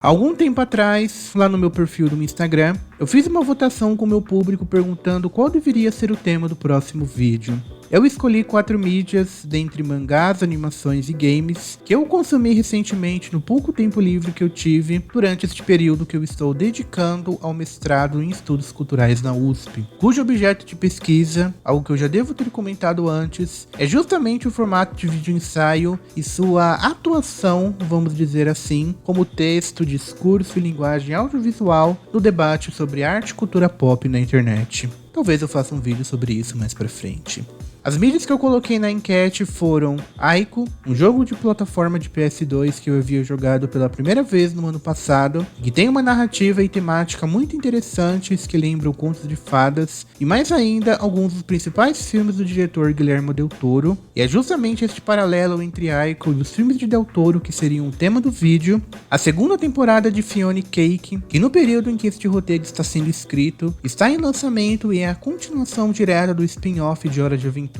Algum tempo atrás, lá no meu perfil do Instagram, eu fiz uma votação com o meu público perguntando qual deveria ser o tema do próximo vídeo. Eu escolhi 4 mídias, dentre mangás, animações e games, que eu consumi recentemente no pouco tempo livre que eu tive durante este período que eu estou dedicando ao mestrado em estudos culturais na USP, cujo objeto de pesquisa, algo que eu já devo ter comentado antes, é justamente o formato de vídeo ensaio e sua atuação, vamos dizer assim, como texto, discurso e linguagem audiovisual no debate sobre arte e cultura pop na internet. Talvez eu faça um vídeo sobre isso mais pra frente. As mídias que eu coloquei na enquete foram Aiko, um jogo de plataforma de PS2 que eu havia jogado pela primeira vez no ano passado, que tem uma narrativa e temática muito interessantes que lembram contos de fadas, e mais ainda, alguns dos principais filmes do diretor Guillermo del Toro, e é justamente este paralelo entre Aiko e os filmes de del Toro que seriam o tema do vídeo, a segunda temporada de Fiona Cake, que no período em que este roteiro está sendo escrito, está em lançamento e é a continuação direta do spin-off de Hora de Aventura,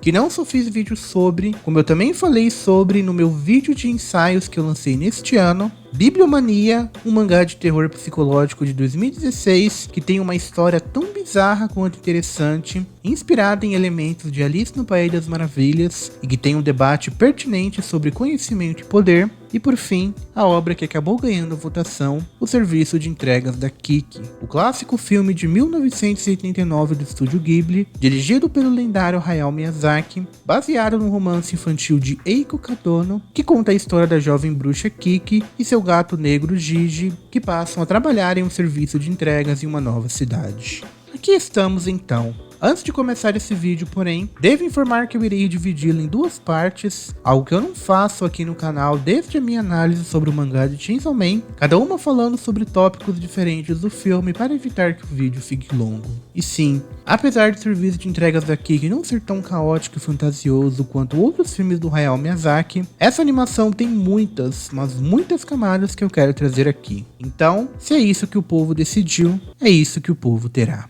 que não só fiz vídeo sobre, como eu também falei sobre no meu vídeo de ensaios que eu lancei neste ano, Bibliomania, um mangá de terror psicológico de 2016 que tem uma história tão bizarra quanto interessante, inspirada em elementos de Alice no País das Maravilhas e que tem um debate pertinente sobre conhecimento e poder. E por fim, a obra que acabou ganhando a votação, O Serviço de Entregas da Kiki, o clássico filme de 1989 do estúdio Ghibli, dirigido pelo lendário Hayao Miyazaki, baseado no romance infantil de Eiko Kadono, que conta a história da jovem bruxa Kiki e seu gato negro Gigi, que passam a trabalhar em um serviço de entregas em uma nova cidade. Aqui estamos então. Antes de começar esse vídeo, porém, devo informar que eu irei dividi-lo em 2 partes, algo que eu não faço aqui no canal desde a minha análise sobre o mangá de Chainsaw Man, cada uma falando sobre tópicos diferentes do filme para evitar que o vídeo fique longo. E sim, apesar do serviço de entregas da Kiki não ser tão caótico e fantasioso quanto outros filmes do Hayao Miyazaki, essa animação tem muitas, mas muitas camadas que eu quero trazer aqui. Então, se é isso que o povo decidiu, é isso que o povo terá.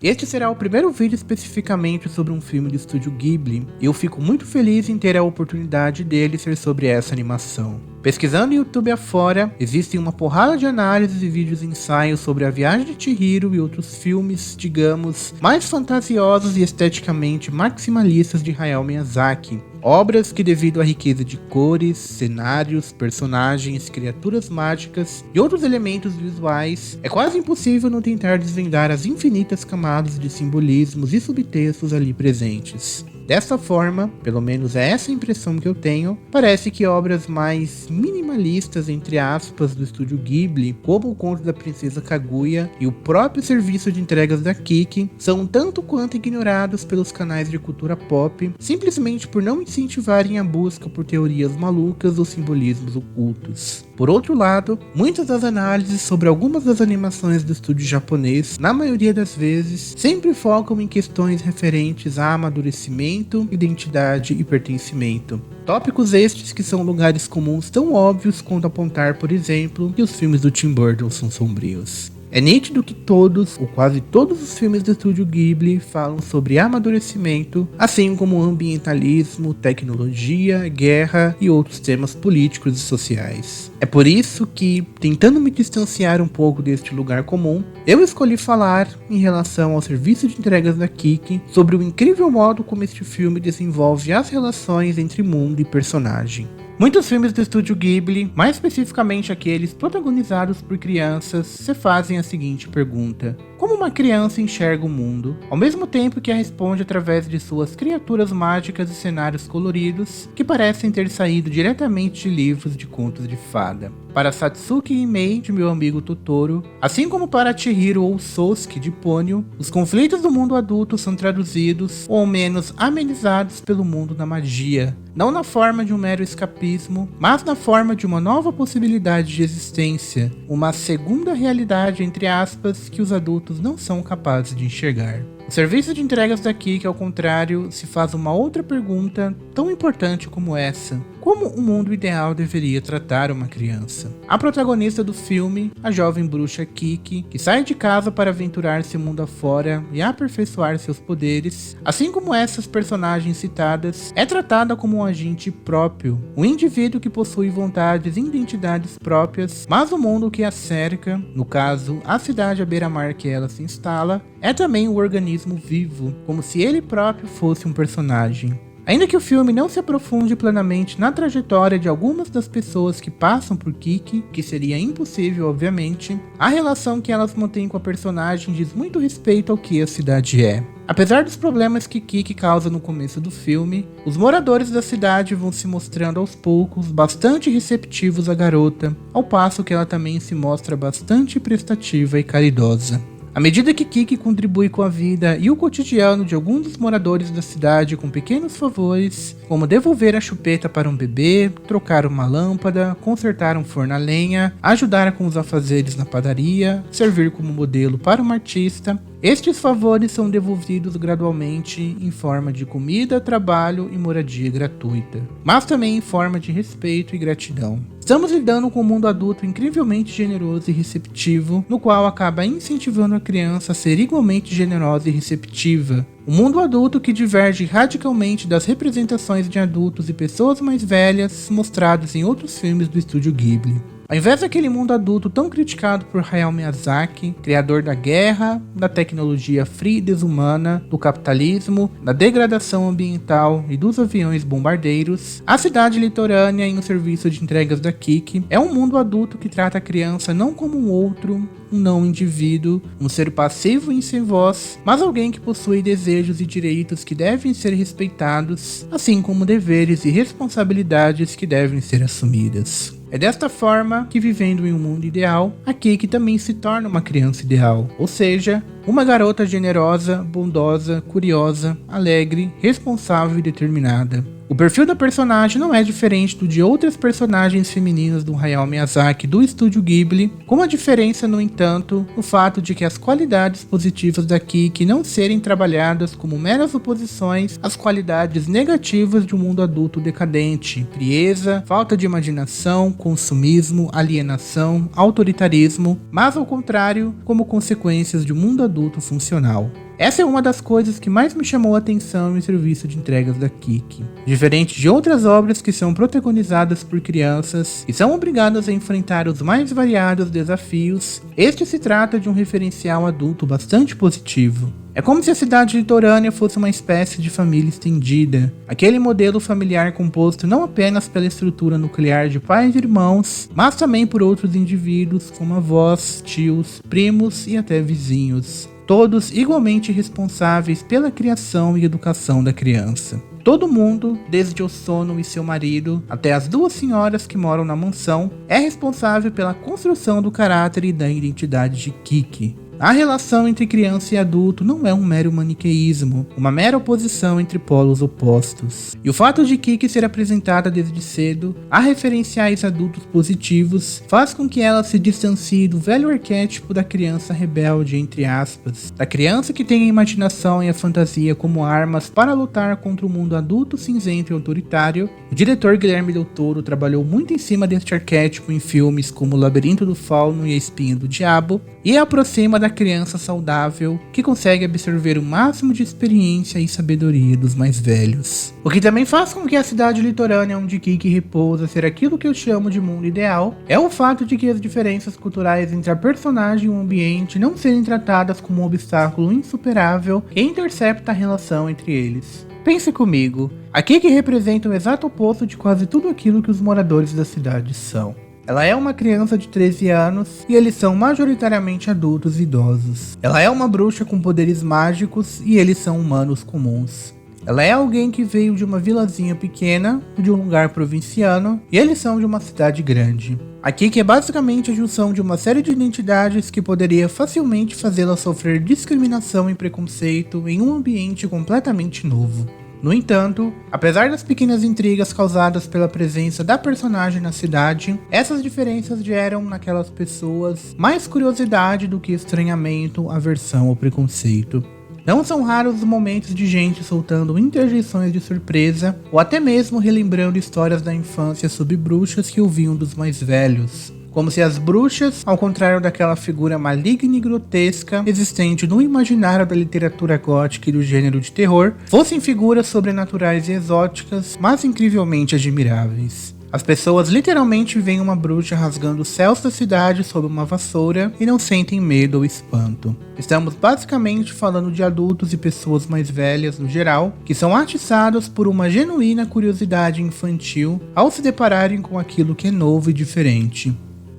Este será o primeiro vídeo especificamente sobre um filme do estúdio Ghibli, e eu fico muito feliz em ter a oportunidade dele ser sobre essa animação. Pesquisando no YouTube afora, existem uma porrada de análises e vídeos ensaios sobre A Viagem de Chihiro e outros filmes, digamos, mais fantasiosos e esteticamente maximalistas de Hayao Miyazaki. Obras que, devido à riqueza de cores, cenários, personagens, criaturas mágicas e outros elementos visuais, é quase impossível não tentar desvendar as infinitas camadas de simbolismos e subtextos ali presentes. Dessa forma, pelo menos é essa a impressão que eu tenho, parece que obras mais minimalistas, entre aspas, do estúdio Ghibli, como o Conto da Princesa Kaguya e o próprio serviço de entregas da Kiki, são tanto quanto ignorados pelos canais de cultura pop, simplesmente por não incentivarem a busca por teorias malucas ou simbolismos ocultos. Por outro lado, muitas das análises sobre algumas das animações do estúdio japonês, na maioria das vezes, sempre focam em questões referentes a amadurecimento, identidade e pertencimento. Tópicos estes que são lugares comuns tão óbvios quanto apontar, por exemplo, que os filmes do Tim Burton são sombrios. É nítido que todos, ou quase todos os filmes do estúdio Ghibli falam sobre amadurecimento, assim como ambientalismo, tecnologia, guerra e outros temas políticos e sociais. É por isso que, tentando me distanciar um pouco deste lugar comum, eu escolhi falar, em relação ao serviço de entregas da Kiki, sobre o incrível modo como este filme desenvolve as relações entre mundo e personagem. Muitos filmes do estúdio Ghibli, mais especificamente aqueles protagonizados por crianças, se fazem a seguinte pergunta: como uma criança enxerga o mundo? Ao mesmo tempo que a responde através de suas criaturas mágicas e cenários coloridos, que parecem ter saído diretamente de livros de contos de fada. Para Satsuki Himei, de Meu Amigo Totoro, assim como para Chihiro ou Sosuke, de Ponyo, os conflitos do mundo adulto são traduzidos, ou ao menos amenizados pelo mundo da magia, não na forma de um mero escapismo, mas na forma de uma nova possibilidade de existência, uma segunda realidade, entre aspas, que os adultos não são capazes de enxergar. O serviço de entregas da Kiki, ao contrário, se faz uma outra pergunta tão importante como essa: como o mundo ideal deveria tratar uma criança. A protagonista do filme, a jovem bruxa Kiki, que sai de casa para aventurar-se mundo afora e aperfeiçoar seus poderes, assim como essas personagens citadas, é tratada como um agente próprio, um indivíduo que possui vontades e identidades próprias, mas o mundo que a cerca, no caso, a cidade à beira-mar que ela se instala, é também um organismo vivo, como se ele próprio fosse um personagem. Ainda que o filme não se aprofunde plenamente na trajetória de algumas das pessoas que passam por Kiki, que seria impossível obviamente, a relação que elas mantêm com a personagem diz muito respeito ao que a cidade é. Apesar dos problemas que Kiki causa no começo do filme, os moradores da cidade vão se mostrando aos poucos bastante receptivos à garota, ao passo que ela também se mostra bastante prestativa e caridosa. À medida que Kiki contribui com a vida e o cotidiano de alguns dos moradores da cidade com pequenos favores, como devolver a chupeta para um bebê, trocar uma lâmpada, consertar um forno a lenha, ajudar com os afazeres na padaria, servir como modelo para uma artista, estes favores são devolvidos gradualmente em forma de comida, trabalho e moradia gratuita, mas também em forma de respeito e gratidão. Estamos lidando com um mundo adulto incrivelmente generoso e receptivo, no qual acaba incentivando a criança a ser igualmente generosa e receptiva. Um mundo adulto que diverge radicalmente das representações de adultos e pessoas mais velhas mostradas em outros filmes do estúdio Ghibli. Ao invés daquele mundo adulto tão criticado por Hayao Miyazaki, criador da guerra, da tecnologia fria e desumana, do capitalismo, da degradação ambiental e dos aviões bombardeiros, a cidade litorânea em um serviço de entregas da Kiki é um mundo adulto que trata a criança não como um outro, um não indivíduo, um ser passivo e sem voz, mas alguém que possui desejos e direitos que devem ser respeitados, assim como deveres e responsabilidades que devem ser assumidas. É desta forma que, vivendo em um mundo ideal, a Kiki também se torna uma criança ideal, ou seja, uma garota generosa, bondosa, curiosa, alegre, responsável e determinada. O perfil da personagem não é diferente do de outras personagens femininas do Hayao Miyazaki do estúdio Ghibli, com a diferença, no entanto, no fato de que as qualidades positivas da Kiki não serem trabalhadas como meras oposições às qualidades negativas de um mundo adulto decadente, frieza, falta de imaginação, consumismo, alienação, autoritarismo, mas ao contrário, como consequências de um mundo adulto funcional. Essa é uma das coisas que mais me chamou a atenção em serviço de entregas da Kiki. Diferente de outras obras que são protagonizadas por crianças e são obrigadas a enfrentar os mais variados desafios, este se trata de um referencial adulto bastante positivo. É como se a cidade litorânea fosse uma espécie de família estendida, aquele modelo familiar composto não apenas pela estrutura nuclear de pais e irmãos, mas também por outros indivíduos como avós, tios, primos e até vizinhos. Todos igualmente responsáveis pela criação e educação da criança. Todo mundo, desde o Sono e seu marido, até as duas senhoras que moram na mansão, é responsável pela construção do caráter e da identidade de Kiki. A relação entre criança e adulto não é um mero maniqueísmo, uma mera oposição entre polos opostos. E o fato de Kiki ser apresentada desde cedo a referenciais adultos positivos faz com que ela se distancie do velho arquétipo da criança rebelde, entre aspas, da criança que tem a imaginação e a fantasia como armas para lutar contra o mundo adulto cinzento e autoritário. O diretor Guilherme Del Toro trabalhou muito em cima deste arquétipo em filmes como O Labirinto do Fauno e A Espinha do Diabo, e aproxima da criança saudável que consegue absorver o máximo de experiência e sabedoria dos mais velhos. O que também faz com que a cidade litorânea onde Kiki repousa ser aquilo que eu chamo de mundo ideal é o fato de que as diferenças culturais entre a personagem e o ambiente não serem tratadas como um obstáculo insuperável que intercepta a relação entre eles. Pense comigo, a Kiki representa o exato oposto de quase tudo aquilo que os moradores da cidade são. Ela é uma criança de 13 anos e eles são majoritariamente adultos e idosos. Ela é uma bruxa com poderes mágicos e eles são humanos comuns. Ela é alguém que veio de uma vilazinha pequena, de um lugar provinciano, e eles são de uma cidade grande. A Kiki é basicamente a junção de uma série de identidades que poderia facilmente fazê-la sofrer discriminação e preconceito em um ambiente completamente novo. No entanto, apesar das pequenas intrigas causadas pela presença da personagem na cidade, essas diferenças geram naquelas pessoas mais curiosidade do que estranhamento, aversão ou preconceito. Não são raros os momentos de gente soltando interjeições de surpresa ou até mesmo relembrando histórias da infância sobre bruxas que ouviam dos mais velhos. Como se as bruxas, ao contrário daquela figura maligna e grotesca existente no imaginário da literatura gótica e do gênero de terror, fossem figuras sobrenaturais e exóticas, mas incrivelmente admiráveis. As pessoas literalmente veem uma bruxa rasgando os céus da cidade sob uma vassoura e não sentem medo ou espanto. Estamos basicamente falando de adultos e pessoas mais velhas no geral, que são atiçados por uma genuína curiosidade infantil ao se depararem com aquilo que é novo e diferente.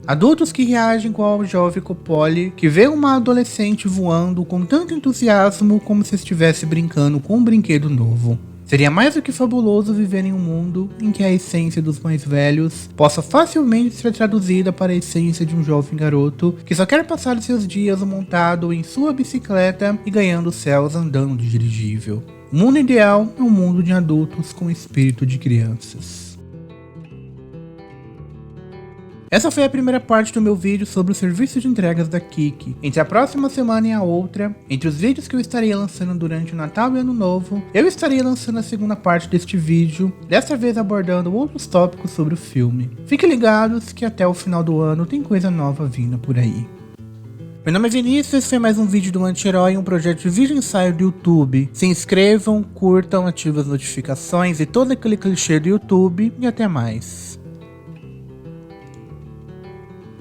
Adultos que reagem com o jovem Copoli, que vê uma adolescente voando com tanto entusiasmo como se estivesse brincando com um brinquedo novo. Seria mais do que fabuloso viver em um mundo em que a essência dos mais velhos possa facilmente ser traduzida para a essência de um jovem garoto que só quer passar seus dias montado em sua bicicleta e ganhando céus andando de dirigível. O mundo ideal é um mundo de adultos com espírito de crianças. Essa foi a primeira parte do meu vídeo sobre o serviço de entregas da Kik. Entre a próxima semana e a outra, entre os vídeos que eu estarei lançando durante o Natal e Ano Novo, eu estarei lançando a segunda parte deste vídeo, dessa vez abordando outros tópicos sobre o filme. Fiquem ligados que até o final do ano tem coisa nova vindo por aí. Meu nome é Vinícius, esse foi mais um vídeo do Anti-Herói, um projeto de vídeo ensaio do YouTube. Se inscrevam, curtam, ativem as notificações e todo aquele clichê do YouTube e até mais.